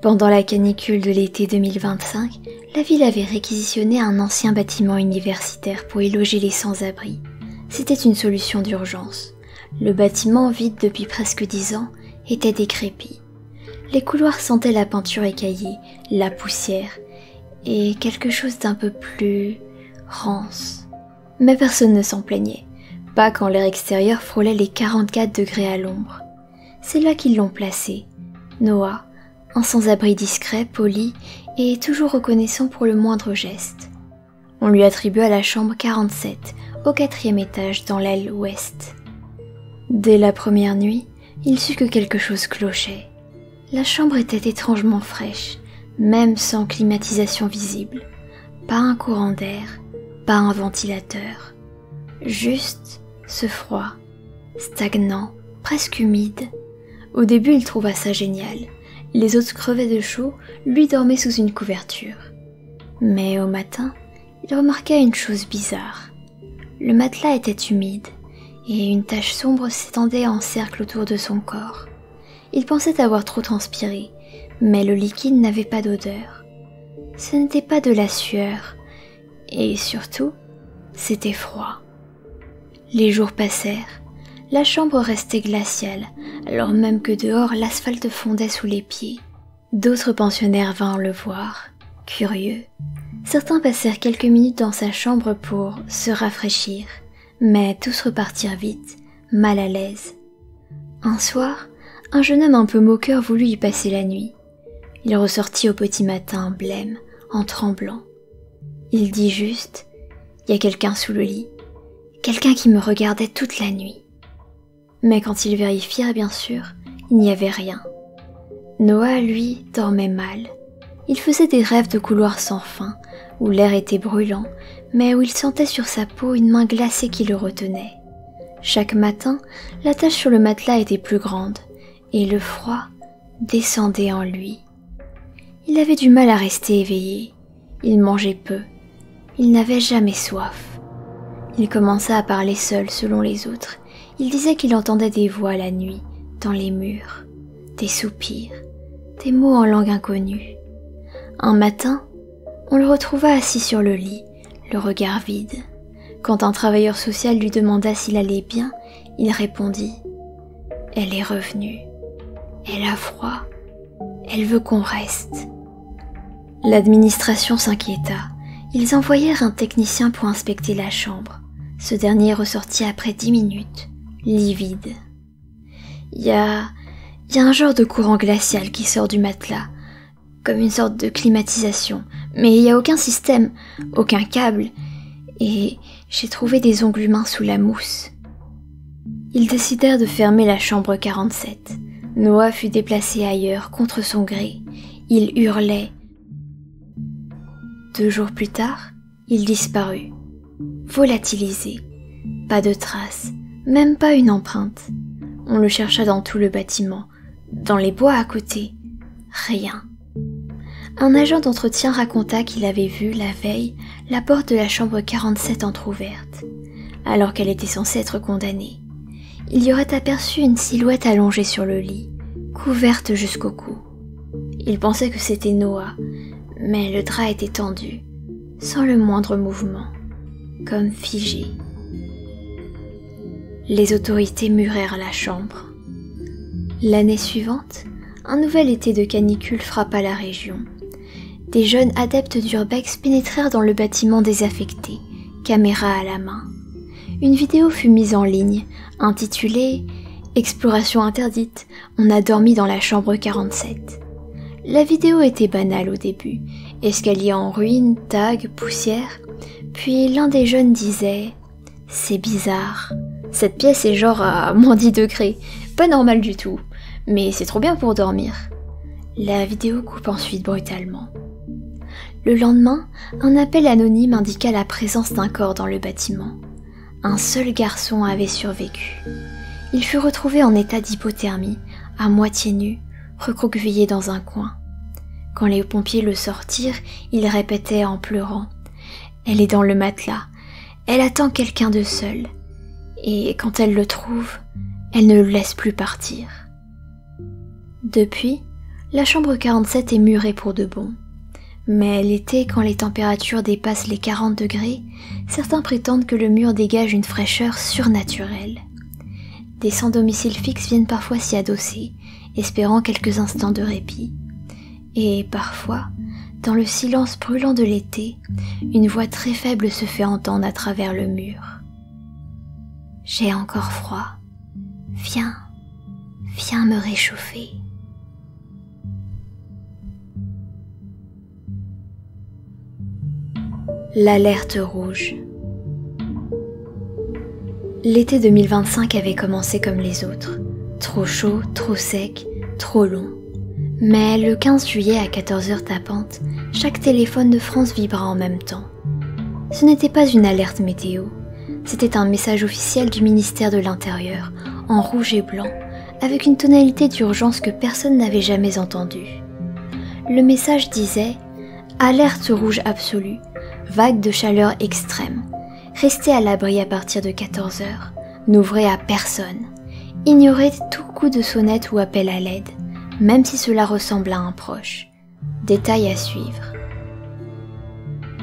Pendant la canicule de l'été 2025, la ville avait réquisitionné un ancien bâtiment universitaire pour y loger les sans-abri. C'était une solution d'urgence. Le bâtiment, vide depuis presque 10 ans, était décrépit. Les couloirs sentaient la peinture écaillée, la poussière, et quelque chose d'un peu plus rance. Mais personne ne s'en plaignait, pas quand l'air extérieur frôlait les 44 degrés à l'ombre. C'est là qu'ils l'ont placé, Noah, un sans-abri discret, poli et toujours reconnaissant pour le moindre geste. On lui attribua la chambre 47, au 4e étage dans l'aile ouest. Dès la première nuit, il sut que quelque chose clochait. La chambre était étrangement fraîche, même sans climatisation visible. Pas un courant d'air, pas un ventilateur. Juste ce froid, stagnant, presque humide. Au début, il trouva ça génial. Les autres crevaient de chaud, lui dormait sous une couverture. Mais au matin, il remarqua une chose bizarre. Le matelas était humide, et une tache sombre s'étendait en cercle autour de son corps. Il pensait avoir trop transpiré, mais le liquide n'avait pas d'odeur. Ce n'était pas de la sueur, et surtout, c'était froid. Les jours passèrent, la chambre restait glaciale, alors même que dehors l'asphalte fondait sous les pieds. D'autres pensionnaires vinrent le voir, curieux. Certains passèrent quelques minutes dans sa chambre pour se rafraîchir, mais tous repartirent vite, mal à l'aise. Un soir, un jeune homme un peu moqueur voulut y passer la nuit. Il ressortit au petit matin, blême, en tremblant. Il dit juste « Il y a quelqu'un sous le lit, quelqu'un qui me regardait toute la nuit. » Mais quand ils vérifièrent, bien sûr, il n'y avait rien. Noah, lui, dormait mal. Il faisait des rêves de couloirs sans fin, où l'air était brûlant, mais où il sentait sur sa peau une main glacée qui le retenait. Chaque matin, la tache sur le matelas était plus grande, et le froid descendait en lui. Il avait du mal à rester éveillé. Il mangeait peu. Il n'avait jamais soif. Il commença à parler seul selon les autres. Il disait qu'il entendait des voix la nuit, dans les murs, des soupirs, des mots en langue inconnue. Un matin, on le retrouva assis sur le lit, le regard vide. Quand un travailleur social lui demanda s'il allait bien, il répondit « Elle est revenue. Elle a froid. Elle veut qu'on reste. » L'administration s'inquiéta. Ils envoyèrent un technicien pour inspecter la chambre. Ce dernier ressortit après 10 minutes, livide. Il y a un genre de courant glacial qui sort du matelas, comme une sorte de climatisation, mais il n'y a aucun système, aucun câble, et j'ai trouvé des ongles humains sous la mousse. Ils décidèrent de fermer la chambre 47. Noah fut déplacé ailleurs, contre son gré. Il hurlait. 2 jours plus tard, il disparut. Volatilisé. Pas de traces, même pas une empreinte. On le chercha dans tout le bâtiment, dans les bois à côté. Rien. Un agent d'entretien raconta qu'il avait vu, la veille, la porte de la chambre 47 entr'ouverte, alors qu'elle était censée être condamnée. Il y aurait aperçu une silhouette allongée sur le lit, couverte jusqu'au cou. Il pensait que c'était Noah, mais le drap était tendu, sans le moindre mouvement, comme figé. Les autorités murèrent la chambre. L'année suivante, un nouvel été de canicule frappa la région. Des jeunes adeptes d'Urbex pénétrèrent dans le bâtiment désaffecté, caméra à la main. Une vidéo fut mise en ligne, intitulée « Exploration interdite, on a dormi dans la chambre 47 ». La vidéo était banale au début, escalier en ruine, tag, poussière, puis l'un des jeunes disait « C'est bizarre, cette pièce est genre à moins 10 degrés, pas normal du tout, mais c'est trop bien pour dormir ». La vidéo coupe ensuite brutalement. Le lendemain, un appel anonyme indiqua la présence d'un corps dans le bâtiment. Un seul garçon avait survécu. Il fut retrouvé en état d'hypothermie, à moitié nu, recroquevillé dans un coin. Quand les pompiers le sortirent, il répétait en pleurant « Elle est dans le matelas, elle attend quelqu'un de seul, et quand elle le trouve, elle ne le laisse plus partir. » Depuis, La chambre 47 est murée pour de bon. Mais l'été, quand les températures dépassent les 40 degrés, certains prétendent que le mur dégage une fraîcheur surnaturelle. Des sans-domicile fixe viennent parfois s'y adosser, espérant quelques instants de répit. Et parfois, dans le silence brûlant de l'été, une voix très faible se fait entendre à travers le mur. « J'ai encore froid. Viens, viens me réchauffer. » L'alerte rouge. L'été 2025 avait commencé comme les autres. Trop chaud, trop sec, trop long. Mais le 15 juillet à 14h tapante, chaque téléphone de France vibra en même temps. Ce n'était pas une alerte météo, c'était un message officiel du ministère de l'Intérieur, en rouge et blanc, avec une tonalité d'urgence que personne n'avait jamais entendue. Le message disait « Alerte rouge absolue, vague de chaleur extrême. Restez à l'abri à partir de 14h. N'ouvrez à personne. Ignorez tout coup de sonnette ou appel à l'aide, même si cela ressemble à un proche. Détail à suivre. »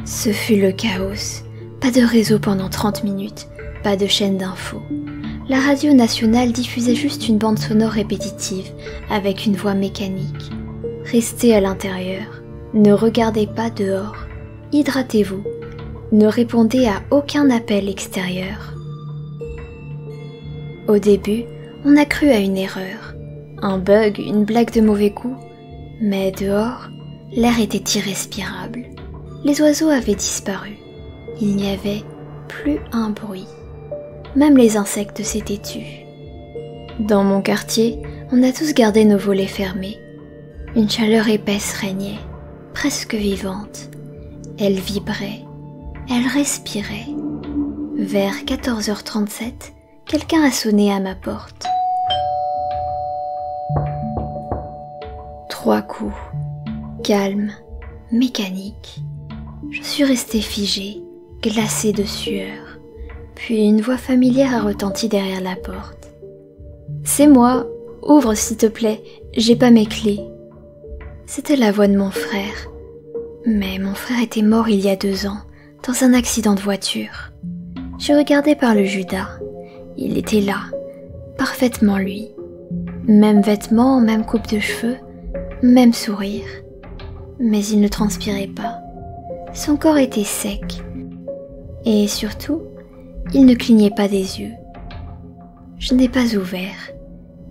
Ce fut le chaos. Pas de réseau pendant 30 minutes, pas de chaîne d'infos. La radio nationale diffusait juste une bande sonore répétitive avec une voix mécanique. Restez à l'intérieur. Ne regardez pas dehors. Hydratez-vous. Ne répondez à aucun appel extérieur. Au début, on a cru à une erreur, un bug, une blague de mauvais goût. Mais dehors, l'air était irrespirable. Les oiseaux avaient disparu. Il n'y avait plus un bruit. Même les insectes s'étaient tus. Dans mon quartier, on a tous gardé nos volets fermés. Une chaleur épaisse régnait, presque vivante. Elle vibrait, elle respirait. Vers 14h37, quelqu'un a sonné à ma porte. 3 coups, calme, mécanique. Je suis restée figée, glacée de sueur. Puis une voix familière a retenti derrière la porte. « C'est moi, ouvre s'il te plaît, j'ai pas mes clés. » C'était la voix de mon frère. Mais mon frère était mort il y a 2 ans, dans un accident de voiture. Je regardais par le Judas. Il était là, parfaitement lui. Même vêtements, même coupe de cheveux, même sourire. Mais il ne transpirait pas. Son corps était sec. Et surtout, il ne clignait pas des yeux. Je n'ai pas ouvert.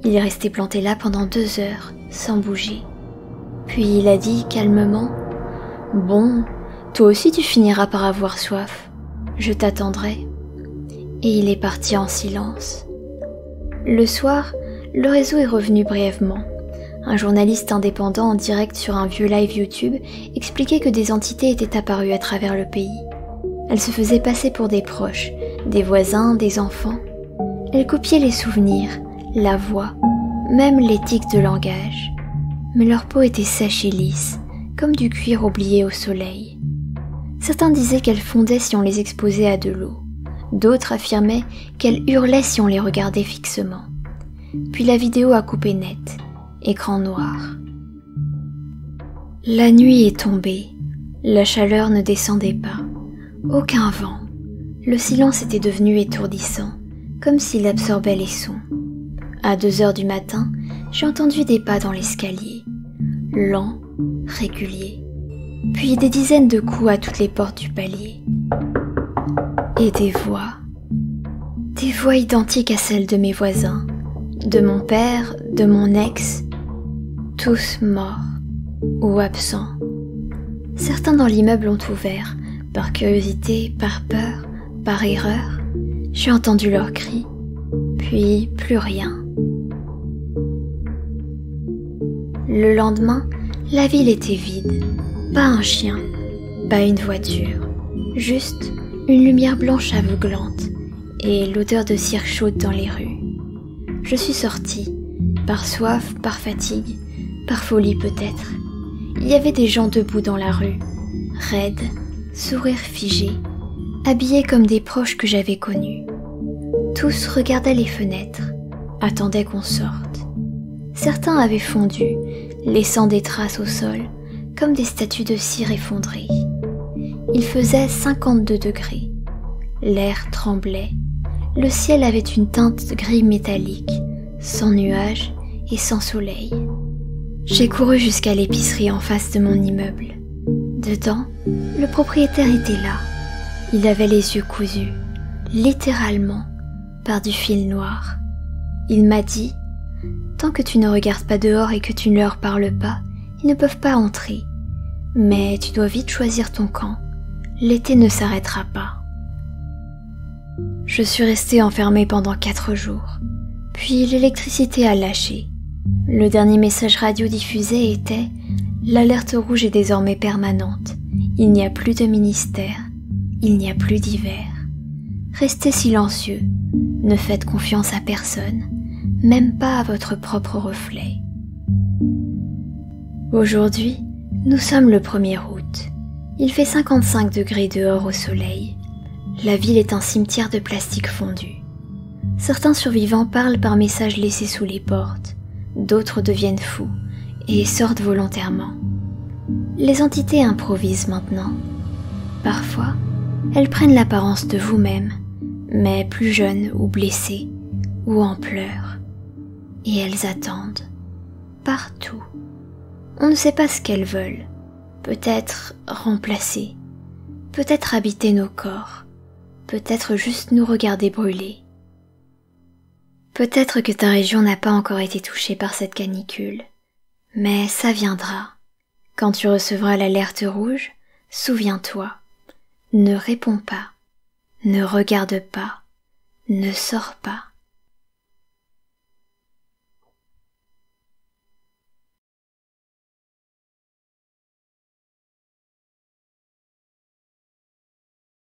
Il est resté planté là pendant 2 heures, sans bouger. Puis il a dit calmement: « Bon, toi aussi tu finiras par avoir soif. Je t'attendrai. » Et il est parti en silence. Le soir, le réseau est revenu brièvement. Un journaliste indépendant en direct sur un vieux live YouTube expliquait que des entités étaient apparues à travers le pays. Elles se faisaient passer pour des proches, des voisins, des enfants. Elles copiaient les souvenirs, la voix, même les tics de langage. Mais leur peau était sèche et lisse, comme du cuir oublié au soleil. Certains disaient qu'elles fondaient si on les exposait à de l'eau. D'autres affirmaient qu'elles hurlaient si on les regardait fixement. Puis la vidéo a coupé net, écran noir. La nuit est tombée, la chaleur ne descendait pas, aucun vent. Le silence était devenu étourdissant, comme s'il absorbait les sons. À 2h du matin, j'ai entendu des pas dans l'escalier, lents, réguliers, puis des dizaines de coups à toutes les portes du palier. Et des voix identiques à celles de mes voisins, de mon père, de mon ex, tous morts ou absents. Certains dans l'immeuble ont ouvert, par curiosité, par peur, par erreur. J'ai entendu leurs cris, puis plus rien. Le lendemain, la ville était vide. Pas un chien, pas une voiture, juste une lumière blanche aveuglante et l'odeur de cire chaude dans les rues. Je suis sortie, par soif, par fatigue, par folie peut-être. Il y avait des gens debout dans la rue, raides, sourires figés, habillés comme des proches que j'avais connus. Tous regardaient les fenêtres, attendaient qu'on sorte. Certains avaient fondu, laissant des traces au sol comme des statues de cire effondrées. Il faisait 52 degrés. L'air tremblait. Le ciel avait une teinte gris métallique, sans nuages et sans soleil. J'ai couru jusqu'à l'épicerie en face de mon immeuble. Dedans, le propriétaire était là. Il avait les yeux cousus, littéralement, par du fil noir. Il m'a dit « Tant que tu ne regardes pas dehors et que tu ne leur parles pas, ils ne peuvent pas entrer. Mais tu dois vite choisir ton camp. L'été ne s'arrêtera pas. » Je suis restée enfermée pendant 4 jours. Puis l'électricité a lâché. Le dernier message radio diffusé était « L'alerte rouge est désormais permanente. Il n'y a plus de ministère. Il n'y a plus d'hiver. Restez silencieux. Ne faites confiance à personne, même pas à votre propre reflet. » Aujourd'hui, nous sommes le 1er août. Il fait 55 degrés dehors au soleil. La ville est un cimetière de plastique fondu. Certains survivants parlent par message laissé sous les portes. D'autres deviennent fous et sortent volontairement. Les entités improvisent maintenant. Parfois, elles prennent l'apparence de vous-même, mais plus jeunes ou blessées, ou en pleurs. Et elles attendent, partout. On ne sait pas ce qu'elles veulent. Peut-être remplacer, peut-être habiter nos corps, peut-être juste nous regarder brûler. Peut-être que ta région n'a pas encore été touchée par cette canicule, mais ça viendra. Quand tu recevras l'alerte rouge, souviens-toi, ne réponds pas, ne regarde pas, ne sors pas.